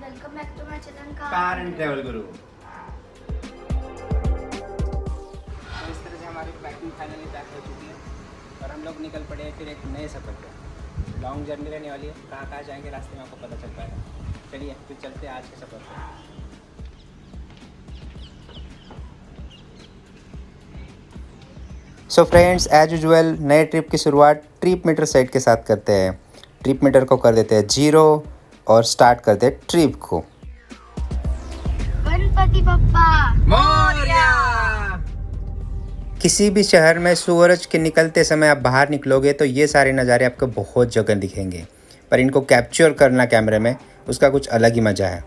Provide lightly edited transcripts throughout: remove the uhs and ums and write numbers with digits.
Welcome back to my channel car and travel guru. तो इस तरह से हमारी पैकिंग फाइनली पैक हो चुकी है और हम लोग निकल पड़े हैं फिर एक नए सफ़र पे। लॉन्ग जर्नी रहने वाली है, कहाँ कहाँ जाएंगे रास्ते में आपको पता चल पाएगा। चलिए फिर चलते हैं आज के सफ़र पे। सो फ्रेंड्स, एज यूजुअल नए ट्रिप की शुरुआत ट्रिप मीटर सेट के साथ करते हैं। ट्रिप मीटर को कर देते हैं 0 और स्टार्ट करते हैं ट्रिप को। गणपति बप्पा मोरया। किसी भी शहर में सूरज के निकलते समय आप बाहर निकलोगे तो ये सारे नज़ारे आपको बहुत जगह दिखेंगे, पर इनको कैप्चर करना कैमरे में उसका कुछ अलग ही मज़ा है।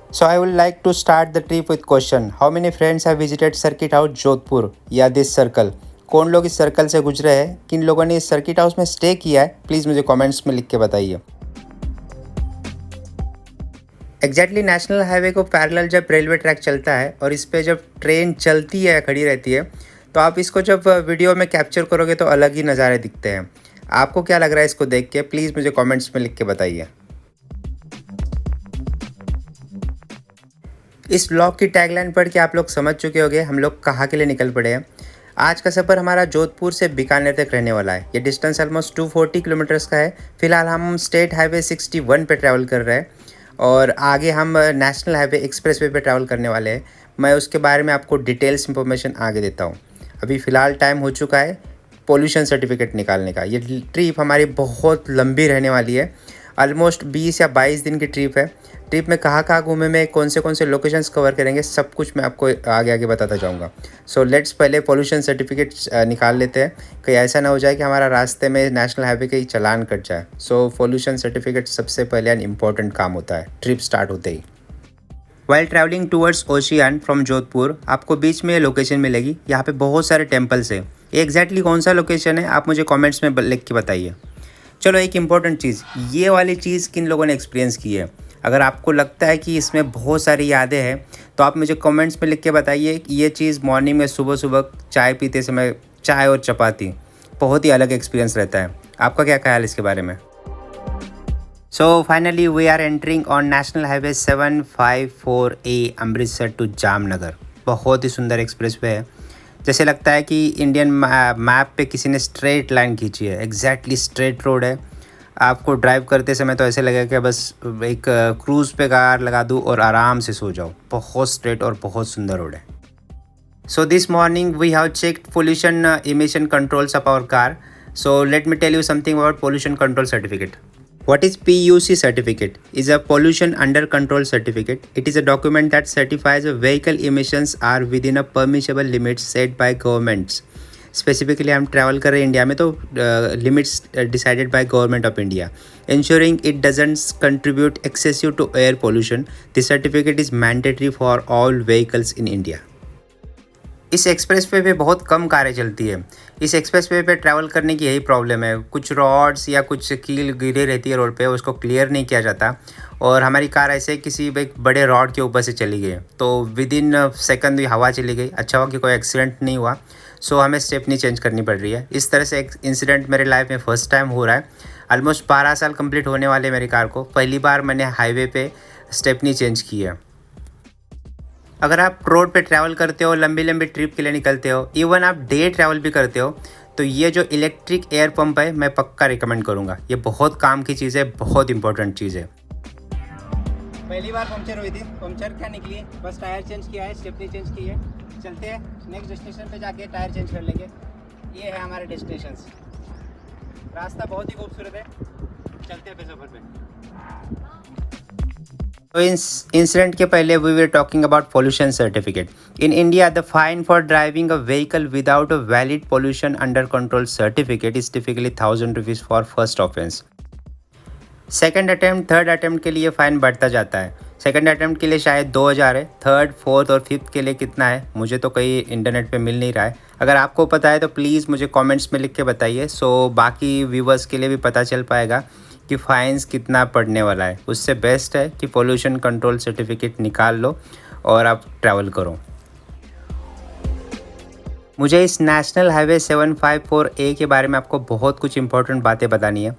So I would like to start the trip with question, how many friends have visited circuit house Jodhpur या दिस सर्कल। कौन लोग इस सर्कल से गुजरे हैं, किन लोगों ने इस सर्किट हाउस में स्टे किया है, प्लीज़ मुझे कमेंट्स में लिख के बताइए। एग्जैक्टली नेशनल हाईवे को पैरेलल जब रेलवे ट्रैक चलता है और इस पे जब ट्रेन चलती है, खड़ी रहती है, तो आप इसको जब वीडियो में कैप्चर करोगे तो अलग ही नज़ारे दिखते हैं। आपको क्या लग रहा है इसको देख के, प्लीज़ मुझे कमेंट्स में लिख के बताइए। इस ब्लॉग की टैगलाइन पढ़ के आप लोग समझ चुके होंगे हम लोग कहाँ के लिए निकल पड़े हैं। आज का सफ़र हमारा जोधपुर से बीकानेर तक रहने वाला है। ये डिस्टेंस ऑलमोस्ट 240 किलोमीटर्स का है। फिलहाल हम स्टेट हाईवे 61 पे ट्रैवल कर रहे हैं और आगे हम नेशनल हाईवे एक्सप्रेसवे पे ट्रैवल करने वाले हैं। मैं उसके बारे में आपको डिटेल्स इंफॉर्मेशन आगे देता हूँ। अभी फ़िलहाल टाइम हो चुका है पोल्यूशन सर्टिफिकेट निकालने का। ये ट्रिप हमारी बहुत लंबी रहने वाली है, ऑलमोस्ट 20 या 22 दिन की ट्रिप है। ट्रिप में कहाँ घूमे में, कौन से लोकेशंस कवर करेंगे, सब कुछ मैं आपको आगे आगे बताता जाऊँगा। सो लेट्स पहले पोल्यूशन सर्टिफिकेट निकाल लेते हैं, कहीं ऐसा ना हो जाए कि हमारा रास्ते में नेशनल हाईवे का ही चालान कट जाए। सो पोल्यूशन सर्टिफिकेट सबसे पहले एन इम्पॉर्टेंट काम होता है ट्रिप स्टार्ट होते ही। While travelling towards ocean from Jodhpur, आपको बीच में लोकेशन मिलेगी। यहाँ पे बहुत सारे टेम्पल्स है। ये एग्जैक्टली कौन सा लोकेशन है आप मुझे कमेंट्स में लिख के बताइए। चलो एक इम्पॉर्टेंट चीज़, ये वाली चीज़ किन लोगों ने एक्सपीरियंस की है। अगर आपको लगता है कि इसमें बहुत सारी यादें हैं तो आप मुझे कमेंट्स में लिख के बताइए कि ये चीज़ मॉर्निंग में सुबह सुबह चाय पीते समय, चाय और चपाती, बहुत ही अलग एक्सपीरियंस रहता है। आपका क्या ख्याल है इसके बारे में। So finally we are entering on national highway 754A Amritsar to Jamnagar. बहुत ही सुंदर एक्सप्रेसवे है, जैसे लगता है कि इंडियन मैप पे किसी ने स्ट्रेट लाइन खींची है। एग्जैक्टली स्ट्रेट रोड है। आपको ड्राइव करते समय तो ऐसे लगेगा कि बस एक क्रूज़ पे कार लगा दूँ और आराम से सो जाओ। बहुत स्ट्रेट और बहुत सुंदर रोड है। So this morning we have checked pollution emission controls of our car. So let me tell you something about pollution control certificate. What is PUC certificate? Is a pollution under control certificate. It is a document that certifies a vehicle emissions are within a permissible limits set by governments. Specifically हम travel कर रहे हैं India में, तो limits decided by government of India, ensuring it doesn't contribute excessive to air pollution. This certificate is mandatory for all vehicles in India. इस expressway पे बहुत कम कारें चलती है। इस एक्सप्रेसवे पे ट्रैवल करने की यही प्रॉब्लम है, कुछ रॉड्स या कुछ कील गिरे रहती है रोड पे, उसको क्लियर नहीं किया जाता और हमारी कार ऐसे किसी एक बड़े रॉड के ऊपर से चली गई तो विद इन सेकंड हवा चली गई। अच्छा हुआ कि कोई एक्सीडेंट नहीं हुआ। सो हमें स्टेपनी चेंज करनी पड़ रही है। इस तरह से एक इंसिडेंट मेरे लाइफ में फर्स्ट टाइम हो रहा है। ऑलमोस्ट 12 साल कंप्लीट होने वाले मेरी कार को, पहली बार मैंने हाईवे पे स्टेपनी चेंज की है। अगर आप रोड पे ट्रैवल करते हो, लंबी लंबी ट्रिप के लिए निकलते हो, इवन आप डे ट्रैवल भी करते हो, तो ये जो इलेक्ट्रिक एयर पंप है मैं पक्का रिकमेंड करूँगा। ये बहुत काम की चीज़ है, बहुत इंपॉर्टेंट चीज़ है। पहली बार पंक्चर हुई थी, पंक्चर क्या निकली, बस टायर चेंज किया है, स्टेपनी चेंज की है। चलते हैं नेक्स्ट डेस्टिनेशन पे जाके टायर चेंज कर लेंगे। ये है हमारे डेस्टिनेशंस। रास्ता बहुत ही खूबसूरत है, चलते हैं फिर सफ़र पे। तो इस इंसिडेंट के पहले we were talking about pollution certificate. In India the fine for driving a vehicle without a valid pollution under control certificate is typically 1000 rupees for first offence. Second attempt, third attempt के लिए fine बढ़ता जाता है। Second attempt के लिए शायद 2000 है, third, fourth और फिफ्थ के लिए कितना है मुझे तो कहीं इंटरनेट पे मिल नहीं रहा है। अगर आपको पता है तो प्लीज़ मुझे कमेंट्स में लिख के बताइए, सो बाकी व्यूवर्स के लिए भी पता चल पाएगा कि फ़ाइन्स कितना पड़ने वाला है। उससे बेस्ट है कि पोल्यूशन कंट्रोल सर्टिफिकेट निकाल लो और आप ट्रैवल करो। मुझे इस नेशनल हाईवे 754A के बारे में आपको बहुत कुछ इंपॉर्टेंट बातें बतानी है,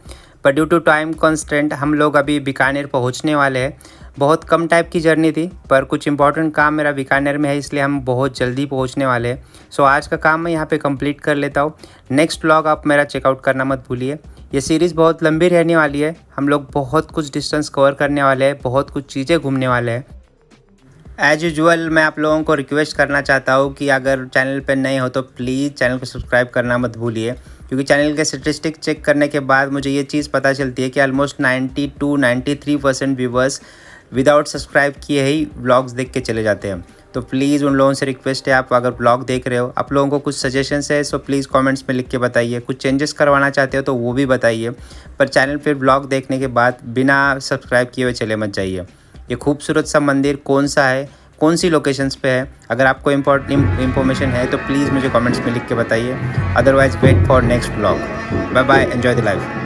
पर ड्यू टू टाइम कंस्ट्रेंट हम लोग अभी बीकानेर पहुंचने वाले हैं। बहुत कम टाइप की जर्नी थी, पर कुछ इंपॉर्टेंट काम मेरा बीकानेर में है, इसलिए हम बहुत जल्दी पहुंचने वाले हैं। सो आज का काम मैं यहाँ पे कंप्लीट कर लेता हूँ। नेक्स्ट व्लॉग आप मेरा चेकआउट करना मत भूलिए। ये सीरीज़ बहुत लंबी रहने वाली है, हम लोग बहुत कुछ डिस्टेंस कवर करने वाले हैं, बहुत कुछ चीज़ें घूमने वाले हैं। एज यूजुअल मैं आप लोगों को रिक्वेस्ट करना चाहता हूँ कि अगर चैनल पर नए हो तो प्लीज़ चैनल को सब्सक्राइब करना मत भूलिए, क्योंकि चैनल के स्टेटिस्टिक चेक करने के बाद मुझे ये चीज़ पता चलती है कि ऑलमोस्ट 92-93% व्यूवर्स विदाउट सब्सक्राइब किए ही व्लॉग्स देख के चले जाते हैं। तो प्लीज़ उन लोगों से रिक्वेस्ट है, आप अगर व्लॉग देख रहे हो, आप लोगों को कुछ सजेशंस है सो प्लीज़ कमेंट्स में लिख के बताइए। कुछ चेंजेस करवाना चाहते हो तो वो भी बताइए, पर चैनल पर व्लॉग देखने के बाद बिना सब्सक्राइब किए हुए चले मत जाइए। ये खूबसूरत सा मंदिर कौन सा है, कौन सी लोकेशंस पे है, अगर आपको इम्पोर्टेंट इन्फॉर्मेशन है तो प्लीज़ मुझे कमेंट्स में लिख के बताइए। Otherwise wait for next vlog. Bye bye, enjoy the life.